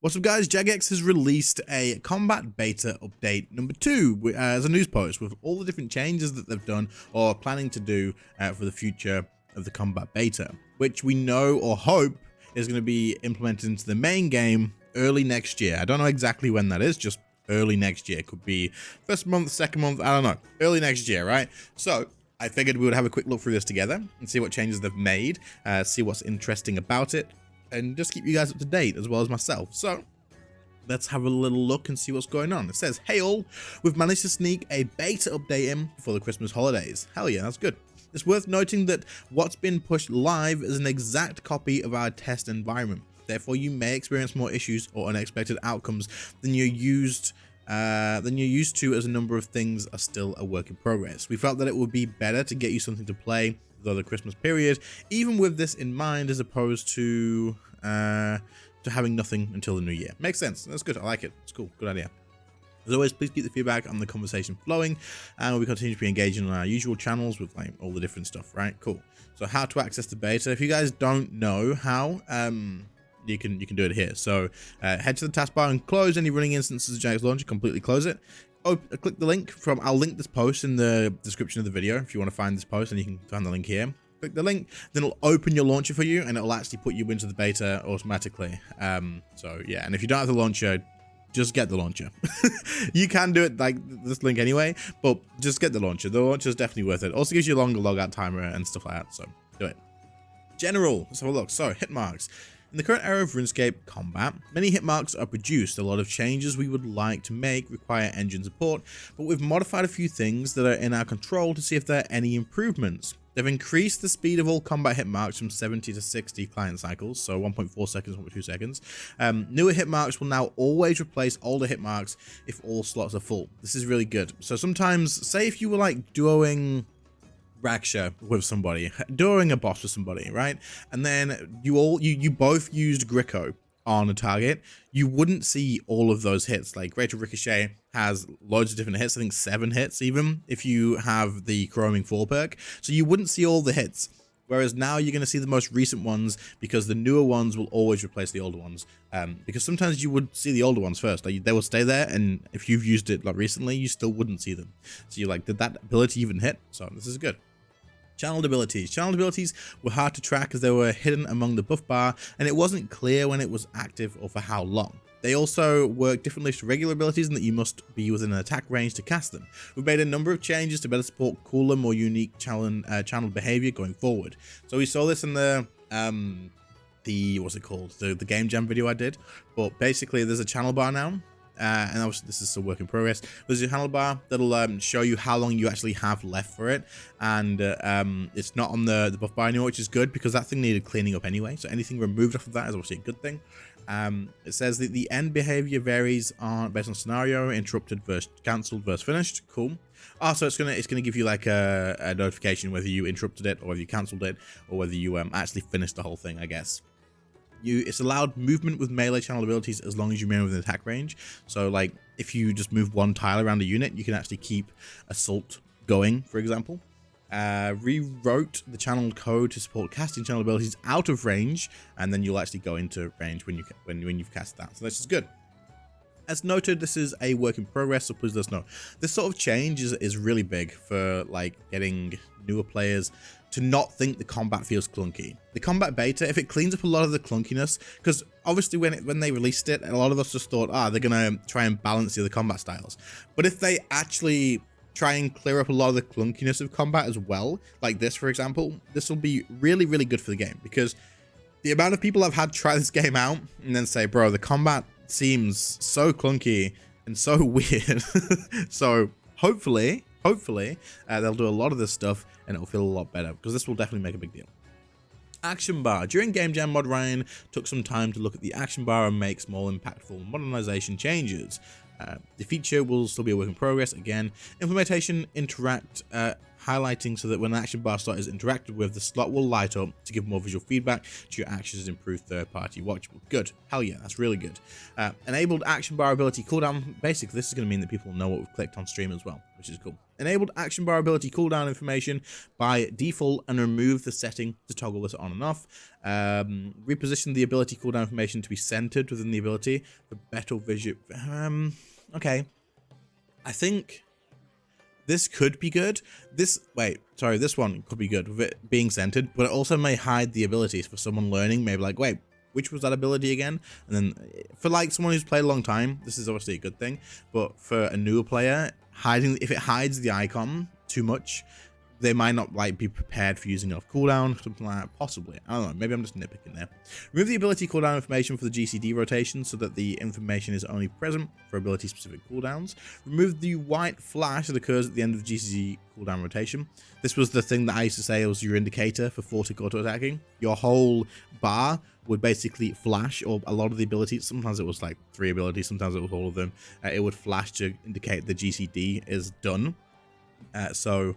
What's up guys, Jagex has released a combat beta update number 2 as a news post with all the different changes that they've done or are planning to do for the future of the combat beta, which we know or hope is going to be implemented into the main game early next year. I don't know exactly when that is, just early next year. Could be first month, second month, I don't know. Early next year, right? So I figured we would have a quick look through this together and see what changes they've made, see what's interesting about it, and just keep you guys up to date as well as myself. So let's have a little look and see what's going on. It says, hey all, we've managed to sneak a beta update in before the Christmas holidays. Hell yeah, that's good. It's worth noting that what's been pushed live is an exact copy of our test environment. Therefore, you may experience more issues or unexpected outcomes than you're used to, as a number of things are still a work in progress. We felt that it would be better to get you something to play though the Christmas period, even with this in mind, as opposed to having nothing until the new year. Makes sense. That's good. I like it. It's cool. Good idea. As always, please keep the feedback and the conversation flowing, and we continue to be engaging on our usual channels with like all the different stuff, right? Cool. So how to access the beta. If you guys don't know how, you can do it here. So head to the taskbar and close any running instances of Jagex Launcher. Completely close it. Click the link from, I'll link this post in the description of the video if you want to find this post, and you can find the link here. Click the link, then it'll open your launcher for you, and it'll actually put you into the beta automatically. So yeah, and if you don't have the launcher, just get the launcher. You can do it like this link anyway, but just get the launcher. The launcher is definitely worth it. Also gives you a longer logout timer and stuff like that, so do it. General, let's have a look. So hit marks. In the current era of RuneScape combat, many hit marks are produced. A lot of changes we would like to make require engine support, but we've modified a few things that are in our control to see if there are any improvements. They've increased the speed of all combat hit marks from 70 to 60 client cycles, so 1.4 seconds, 1.2 seconds. Newer hit marks will now always replace older hit marks if all slots are full. This is really good. So sometimes, say if you were like duoing Raksha with somebody, during a boss with somebody, right? And then you both used Gricko on a target, you wouldn't see all of those hits. Like Greater Ricochet has loads of different hits, I think 7 hits even, if you have the Chroming 4 perk. So you wouldn't see all the hits. Whereas now you're going to see the most recent ones, because the newer ones will always replace the older ones. Because sometimes you would see the older ones first. Like they will stay there, and if you've used it like recently, you still wouldn't see them. So you're like, did that ability even hit? So this is good. Channeled abilities. Channeled abilities were hard to track as they were hidden among the buff bar, and it wasn't clear when it was active or for how long. They also work differently to regular abilities in that you must be within an attack range to cast them. We've made a number of changes to better support cooler, more unique channeled behavior going forward. So we saw this in the what's it called? The game jam video I did. But basically there's a channel bar now. And obviously this is still work in progress. There's a channel bar that'll show you how long you actually have left for it, and it's not on the buff bar anymore, which is good because that thing needed cleaning up anyway. So anything removed off of that is obviously a good thing. It says that the end behavior varies based on scenario, interrupted versus cancelled versus finished. Cool. So it's gonna give you like a notification whether you interrupted it or whether you cancelled it or whether you actually finished the whole thing, I guess. It's allowed movement with melee channel abilities as long as you remain within attack range. So like if you just move one tile around a unit, you can actually keep assault going, for example. Rewrote the channel code to support casting channel abilities out of range, and then you'll actually go into range when you've cast that. So this is good. As noted, this is a work in progress, so please let us know. This sort of change is really big for like getting newer players to not think the combat feels clunky. The combat beta, if it cleans up a lot of the clunkiness, because obviously when they released it, a lot of us just thought, they're gonna try and balance the other combat styles. But if they actually try and clear up a lot of the clunkiness of combat as well, like this, for example, this will be really, really good for the game, because the amount of people I've had try this game out and then say, bro, the combat seems so clunky and so weird. So hopefully they'll do a lot of this stuff and it'll feel a lot better, because this will definitely make a big deal. Action bar. During Game Jam, Mod Ryan took some time to look at the action bar and make small impactful modernization changes. The feature will still be a work in progress. Again, implementation highlighting so that when an action bar slot is interacted with, the slot will light up to give more visual feedback to your actions and improve third-party watchable. Good. Hell yeah, that's really good. Enabled action bar ability cooldown. Basically, this is going to mean that people know what we've clicked on stream as well, which is cool. Enabled action bar ability cooldown information by default and remove the setting to toggle this on and off. Reposition the ability cooldown information to be centered within the ability for better vision. Okay. I think this could be good. This one could be good with it being centered, but it also may hide the abilities for someone learning. Maybe like, wait, which was that ability again? And then for like someone who's played a long time, this is obviously a good thing. But for a newer player, if it hides the icon too much, they might not like be prepared for using it off cooldown, something like that, possibly. I don't know, maybe I'm just nitpicking there. Remove the ability cooldown information for the GCD rotation so that the information is only present for ability specific cooldowns. Remove the white flash that occurs at the end of the GCD cooldown rotation. This was the thing that I used to say was your indicator for Fortic auto attacking. Your whole bar would basically flash, or a lot of the abilities, sometimes it was like 3 abilities, sometimes it was all of them. It would flash to indicate the GCD is done. So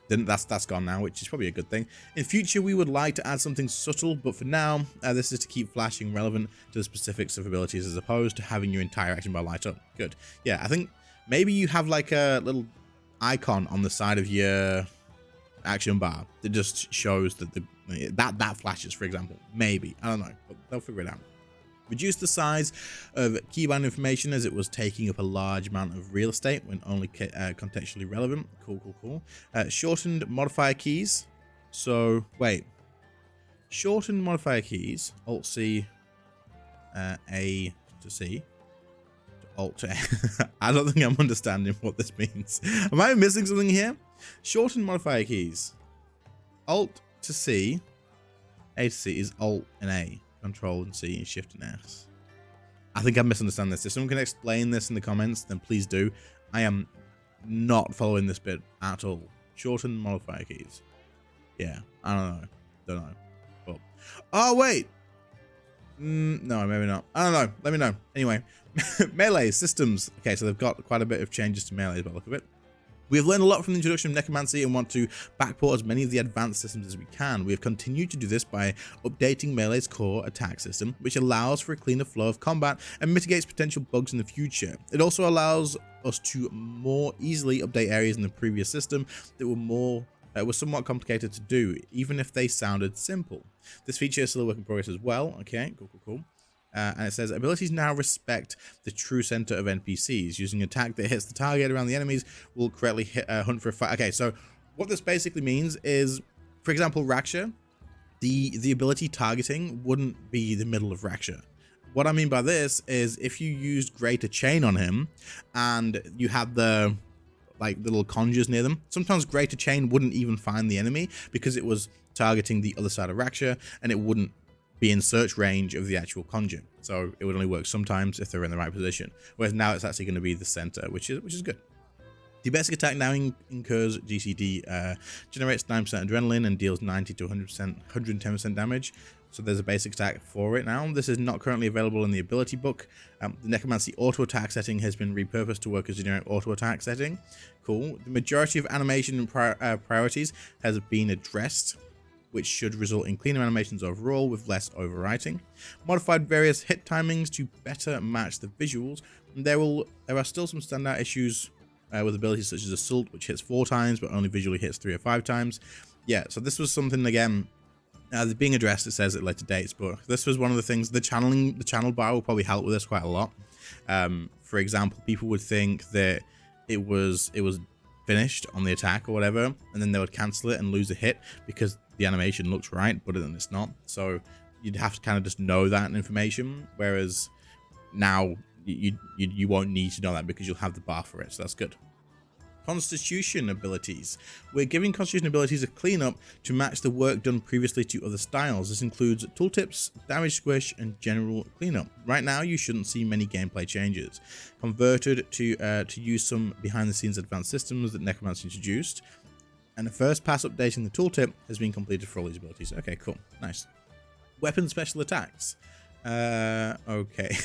then that's gone now, which is probably a good thing. In future, we would like to add something subtle, but for now, this is to keep flashing relevant to the specifics of abilities as opposed to having your entire action bar light up. Good. Yeah, I think maybe you have like a little icon on the side of your action bar that just shows that that flashes, for example. Maybe. I don't know, but they'll figure it out. Reduce the size of keybind information as it was taking up a large amount of real estate when only contextually relevant. Cool. Shortened modifier keys. So, wait. Shortened modifier keys. Alt-C, A to C. Alt to A. I don't think I'm understanding what this means. Am I missing something here? Shortened modifier keys. Alt to C. A to C is Alt and A. Control and C and Shift and S. I think I misunderstand this. If someone can explain this in the comments, then please do. I am not following this bit at all. Shorten modifier keys. Yeah, I don't know. But oh wait, no, maybe not. I don't know. Let me know. Anyway, melee systems. Okay, so they've got quite a bit of changes to melee by the look of it. We have learned a lot from the introduction of necromancy and want to backport as many of the advanced systems as we can. We have continued to do this by updating Melee's core attack system, which allows for a cleaner flow of combat and mitigates potential bugs in the future. It also allows us to more easily update areas in the previous system that were somewhat complicated to do, even if they sounded simple. This feature is still a work in progress as well. Okay, cool. And it says abilities now respect the true center of NPCs. Using an attack that hits the target around the enemies will correctly hunt for a fight. Okay, so what this basically means is, for example, Raksha, the ability targeting wouldn't be the middle of Raksha. What I mean by this is if you used Greater Chain on him and you had the like little conjures near them, sometimes Greater Chain wouldn't even find the enemy because it was targeting the other side of Raksha and it wouldn't be in search range of the actual conjure. So it would only work sometimes if they're in the right position. Whereas now it's actually going to be the center, which is good. The basic attack now incurs GCD, generates 9% adrenaline and deals 90 to 110% damage. So there's a basic attack for it now. This is not currently available in the ability book. The necromancy auto attack setting has been repurposed to work as a generic auto attack setting. Cool. The majority of animation and priorities has been addressed, which should result in cleaner animations overall with less overwriting. Modified various hit timings to better match the visuals. There are still some standout issues with abilities such as Assault, which hits 4 times but only visually hits 3 or 5 times. Yeah, so this was something, again, being addressed, it says at later dates, but this was one of the things. The channel bar will probably help with this quite a lot. For example, people would think that it was finished on the attack or whatever, and then they would cancel it and lose a hit because the animation looks right, but then it's not. So you'd have to kind of just know that information, whereas now you won't need to know that because you'll have the bar for it, so that's good. Constitution abilities. We're giving Constitution abilities a cleanup to match the work done previously to other styles. This includes tooltips, damage squish, and general cleanup. Right now, you shouldn't see many gameplay changes. Converted to use some behind-the-scenes advanced systems that Necromancy introduced. And the first pass updating the tooltip has been completed for all these abilities. Okay, cool. Nice. Weapon special attacks. Okay.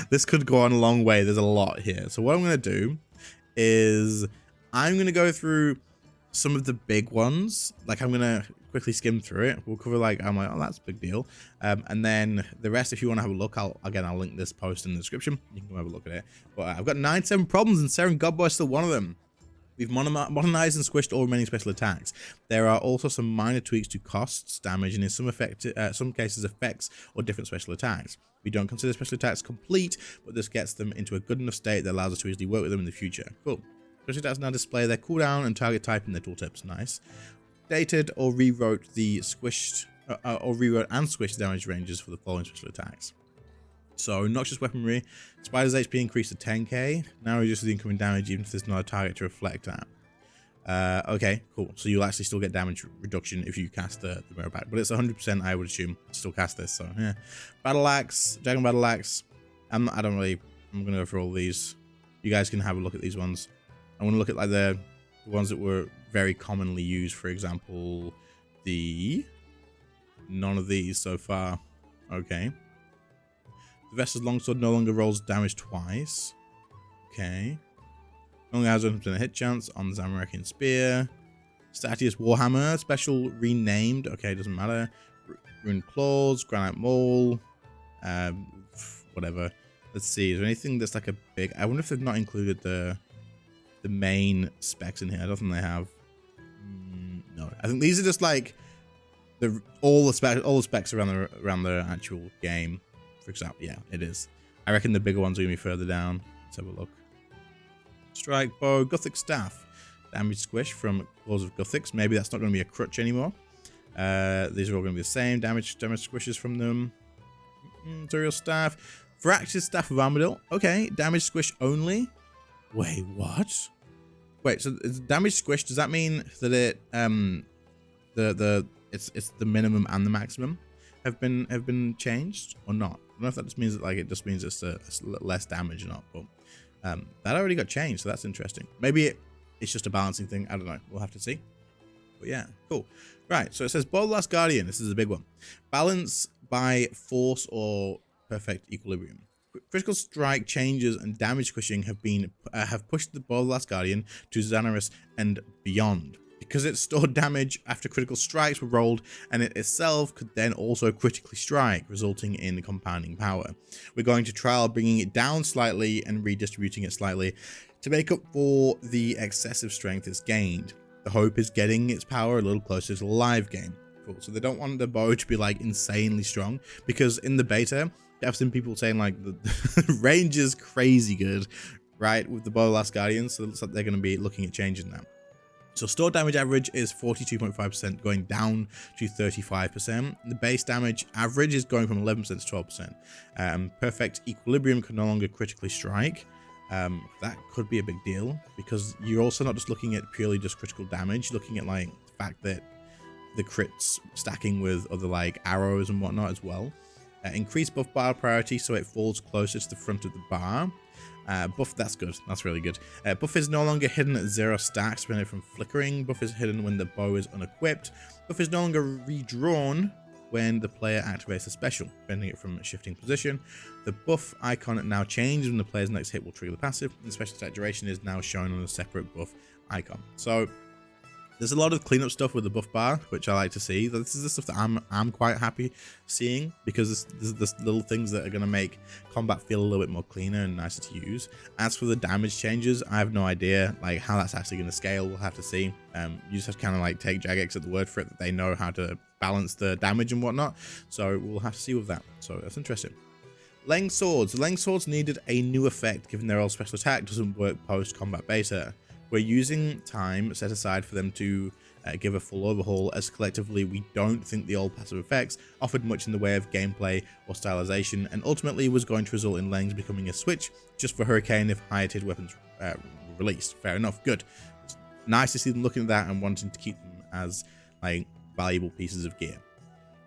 This could go on a long way. There's a lot here. So what I'm going to do is I'm going to go through some of the big ones. Like I'm gonna quickly skim through it. We'll cover like, I'm like, oh, that's a big deal. And then the rest, if you want to have a look, I'll link this post in the description. You can go have a look at it. But I've got 97 problems, and Seren Godboy is still one of them. We've modernized and squished all remaining special attacks. There are also some minor tweaks to costs, damage, and in some cases effects or different special attacks. We don't consider special attacks complete, but this gets them into a good enough state that allows us to easily work with them in the future. Cool. Special attacks now display their cooldown and target type in their tooltips. Nice. Updated or rewrote the squished or rewrote and squished damage ranges for the following special attacks. So, Noxious Weaponry, Spider's HP increased to 10k, now reduces the incoming damage even if there's not a target to reflect that. Okay, cool. So you'll actually still get damage reduction if you cast the mirror back, but it's 100%, I would assume, to still cast this, so yeah. Battle Axe, Dragon Battle Axe, I'm gonna go for all these. You guys can have a look at these ones. I want to look at like the ones that were very commonly used, for example, none of these so far. Okay. The Vestal's Longsword no longer rolls damage twice. Okay. Only has 100% hit chance on the Zamorakian Spear. Statius Warhammer, special renamed. Okay, doesn't matter. Rune Claws, Granite Maul. Whatever. Let's see. Is there anything that's like a big... I wonder if they've not included the main specs in here. I don't think they have. No. I think these are just like all the specs around the actual game. For example, yeah, it is. I reckon the bigger ones are gonna be further down. Let's have a look. Strike Bow, Gothic Staff, damage squish from Claws of Gothics. Maybe that's not gonna be a crutch anymore. These are all gonna be the same damage squishes from them. Imperial Staff, Varax's Staff of Armadillo. Okay, damage squish only. Wait, what? Wait, so it's damage squish. Does that mean that it it's the minimum and the maximum have been changed or not? I don't know if that just means that like it just means it's less damage or not, but that already got changed, so that's interesting. Maybe it's just a balancing thing. I don't know. We'll have to see. But yeah, cool. Right, so it says Bold Last Guardian. This is a big one. Balance by force or perfect equilibrium. Critical strike changes and damage squishing have pushed the Bold Last Guardian to Xanaris and beyond. Because it stored damage after critical strikes were rolled, and it itself could then also critically strike, resulting in compounding power. We're going to trial bringing it down slightly and redistributing it slightly to make up for the excessive strength it's gained. The hope is getting its power a little closer to the live game. Cool. So they don't want the bow to be like insanely strong, because in the beta, I've seen people saying like the range is crazy good, right, with the Bow Last Guardian, so it looks like they're going to be looking at changing that. So stored damage average is 42.5%, going down to 35%. The base damage average is going from 11% to 12%. Perfect equilibrium can no longer critically strike. That could be a big deal, because you're also not just looking at purely just critical damage, looking at like the fact that the crits stacking with other like arrows and whatnot as well. Increase buff bar priority so it falls closer to the front of the bar. Buff, that's good. That's really good. Buff is no longer hidden at 0 stacks, prevented from flickering. Buff is hidden when the bow is unequipped. Buff is no longer redrawn when the player activates a special, preventing it from shifting position. The buff icon now changes when the player's next hit will trigger the passive. And the special attack duration is now shown on a separate buff icon. So there's a lot of cleanup stuff with the buff bar, which I like to see. This is the stuff that I'm quite happy seeing, because this is the little things that are going to make combat feel a little bit more cleaner and nicer to use. As for the damage changes, I have no idea like how that's actually going to scale. We'll have to see. You just have to kind of like take Jagex at the word for it, that they know how to balance the damage and whatnot. So we'll have to see with that. So that's interesting. Leng Swords. Leng Swords needed a new effect, given their old special attack doesn't work post-combat beta. We're using time set aside for them to give a full overhaul, as collectively we don't think the old passive effects offered much in the way of gameplay or stylization, and ultimately was going to result in Lengs becoming a switch just for Hurricane if higher tiered weapons were released. Fair enough, good. It's nice to see them looking at that and wanting to keep them as like valuable pieces of gear.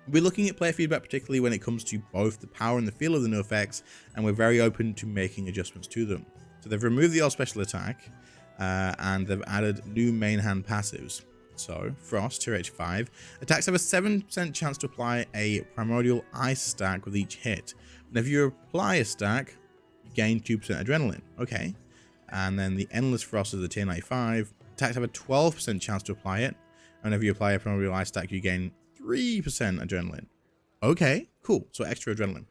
We're looking at player feedback, particularly when it comes to both the power and the feel of the new effects, and we're very open to making adjustments to them. So they've removed the old special attack, and they've added new main hand passives. So Frost, tier H5, attacks have a 7% chance to apply a primordial ice stack with each hit. Whenever you apply a stack, you gain 2% adrenaline. Okay. And then the Endless Frost is a tier 95. Attacks have a 12% chance to apply it. Whenever you apply a primary eye stack, you gain 3% adrenaline. Okay, cool. So extra adrenaline.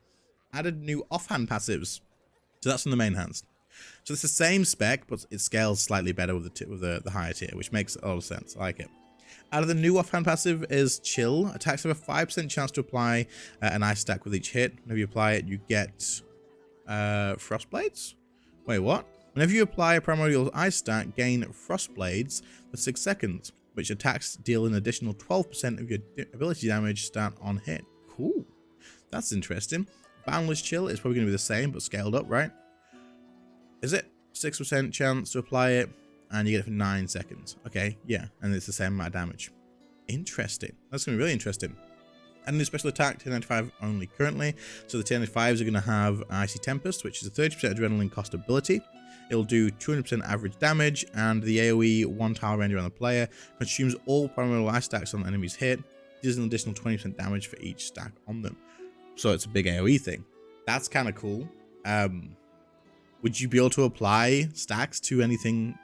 Added new offhand passives. So that's from the main hands. So it's the same spec, but it scales slightly better with the higher tier, which makes a lot of sense. I like it. Out of the new offhand passive is Chill. Attacks have a 5% chance to apply an ice stack with each hit. Whenever you apply it, you get Frost Blades? Wait, what? Whenever you apply a primordial ice stack, gain Frost Blades for 6 seconds, which attacks deal an additional 12% of your ability damage stat on hit. Cool. That's interesting. Boundless Chill is probably going to be the same, but scaled up, right? Is it? 6% chance to apply it, and you get it for 9 seconds. Okay, yeah, and it's the same amount of damage. Interesting. That's going to be really interesting. And new special attack, 1095 only currently. So the 1095s are going to have Icy Tempest, which is a 30% adrenaline cost ability. It'll do 200% average damage, and the AoE 1 tile range around the player consumes all primordial ice stacks on the enemy's hit. Does an additional 20% damage for each stack on them. So it's a big AoE thing. That's kind of cool. Would you be able to apply stacks to anything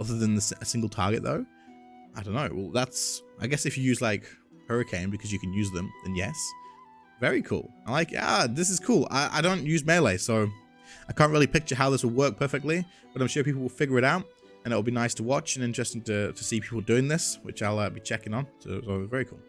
other than a single target though? I don't know. Well, that's, I guess if you use like Hurricane because you can use them, then yes. Very cool. I like, this is cool. I don't use melee, so I can't really picture how this will work perfectly, but I'm sure people will figure it out, and it'll be nice to watch and interesting to see people doing this, which I'll be checking on. So very cool.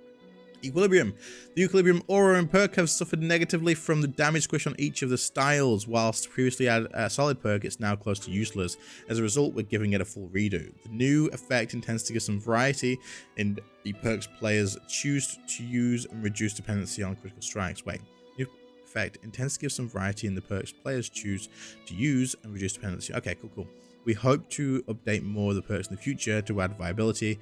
Equilibrium. The Equilibrium Aura and Perk have suffered negatively from the damage squish on each of the styles. Whilst previously had a solid perk, it's now close to useless. As a result, we're giving it a full redo. The new effect intends to give some variety in the perks players choose to use and reduce dependency on critical strikes. Wait, new effect intends to give some variety in the perks players choose to use and reduce dependency. Okay, cool. We hope to update more of the perks in the future to add viability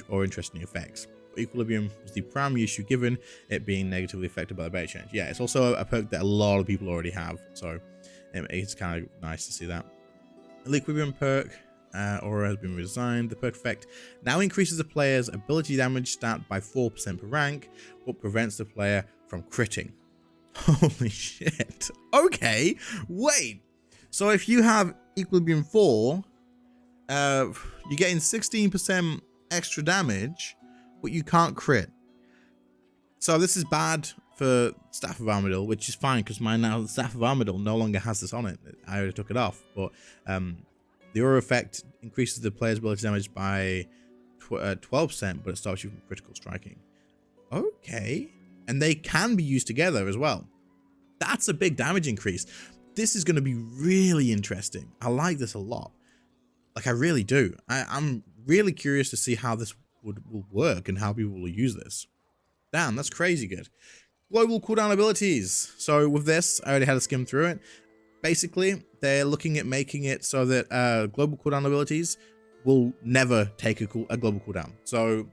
or interesting effects. Equilibrium was the primary issue, given it being negatively affected by the beta change. Yeah, it's also a perk that a lot of people already have, so it's kind of nice to see that. The Equilibrium perk aura has been redesigned. The perk effect now increases the player's ability damage stat by 4% per rank, but prevents the player from critting. Holy shit. Okay, wait. So if you have Equilibrium 4, you're getting 16% extra damage, but you can't crit. So this is bad for Staff of Armadyl, which is fine because the Staff of Armadyl no longer has this on it. I already took it off, but the aura effect increases the player's ability damage by 12%, but it stops you from critical striking. Okay, and they can be used together as well. That's a big damage increase. This is going to be really interesting. I like this a lot. Like, I really do. I'm really curious to see how this will work and how people will use this. Damn, that's crazy good. Global cooldown abilities. So with this, I already had to skim through it. Basically, they're looking at making it so that global cooldown abilities will never take a global cooldown. So,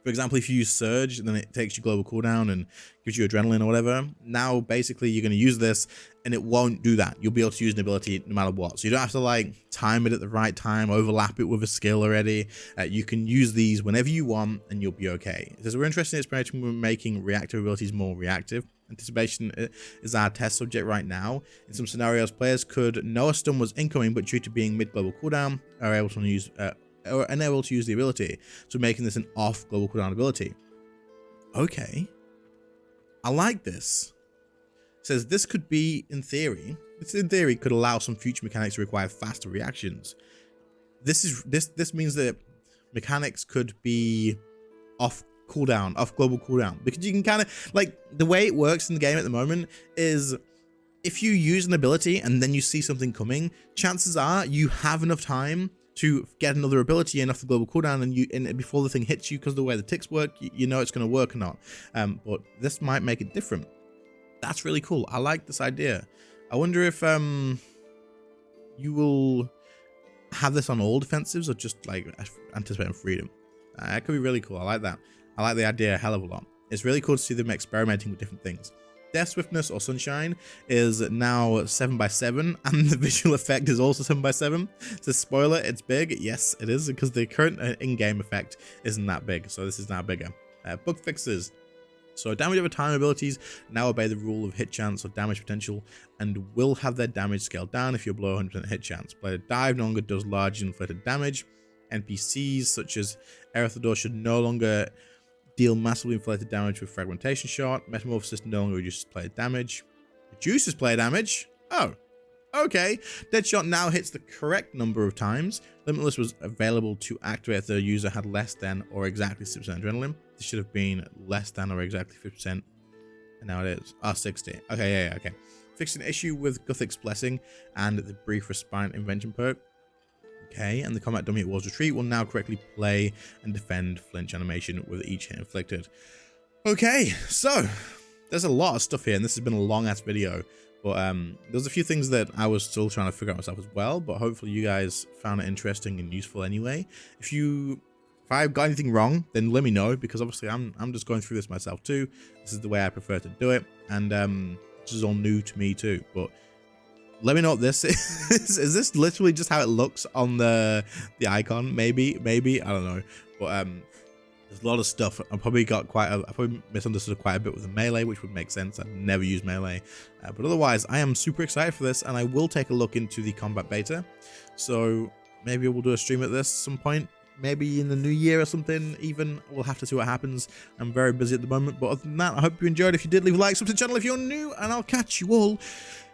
for example, if you use Surge, then it takes your global cooldown and gives you adrenaline or whatever. Now, basically, you're going to use this, and it won't do that. You'll be able to use an ability no matter what. So you don't have to like time it at the right time, overlap it with a skill already. You can use these whenever you want, and you'll be okay. It says we're interested in experimenting with making reactive abilities more reactive. Anticipation is our test subject right now. In some scenarios, players could know a stun was incoming, but due to being mid-global cooldown, are able to use unable to use the ability, so making this an off global cooldown ability. Okay, I like this. It says this could be, in theory, could allow some future mechanics to require faster reactions. This means that mechanics could be off cooldown, off global cooldown, because you can kind of like the way it works in the game at the moment is if you use an ability and then you see something coming, chances are you have enough time to get another ability in off the global cooldown, and before the thing hits you, because of the way the ticks work, you know it's going to work or not. But this might make it different. That's really cool. I like this idea. I wonder if you will have this on all defensives or just like anticipating freedom. That could be really cool. I like that. I like the idea a hell of a lot. It's really cool to see them experimenting with different things. Death Swiftness or Sunshine is now 7x7, and the visual effect is also 7x7. So spoiler, it's big. Yes, it is, because the current in-game effect isn't that big, so this is now bigger. Bug fixes. So damage over time abilities now obey the rule of hit chance or damage potential, and will have their damage scaled down if you're below 100% hit chance. Player Dive no longer does large inflated damage. NPCs such as Erythador should no longer deal massively inflated damage with fragmentation shot. Metamorphosis no longer reduces player damage. Reduces player damage? Oh, okay. Deadshot now hits the correct number of times. Limitless was available to activate if the user had less than or exactly 6% adrenaline. This should have been less than or exactly 50%. And now it is. 60. Okay, yeah, okay. Fixed an issue with Guthic's Blessing and the brief respite invention perk. Okay, and the combat dummy at War's Retreat will now correctly play and defend flinch animation with each hit inflicted. Okay, so there's a lot of stuff here, and this has been a long ass video, but there's a few things that I was still trying to figure out myself as well, but hopefully you guys found it interesting and useful anyway. If I've got anything wrong, then let me know, because obviously I'm just going through this myself too. This is the way I prefer to do it, and this is all new to me too, but let me know what this is. Is this literally just how it looks on the icon? Maybe, I don't know. But there's a lot of stuff. I probably misunderstood quite a bit with the melee, which would make sense. I've never used melee. But otherwise, I am super excited for this, and I will take a look into the combat beta. So maybe we'll do a stream at this at some point. Maybe in the new year or something, even. We'll have to see what happens. I'm very busy at the moment. But other than that, I hope you enjoyed. If you did, leave a like, subscribe to the channel if you're new, and I'll catch you all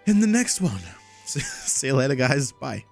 in the next one. See you later, guys. Bye.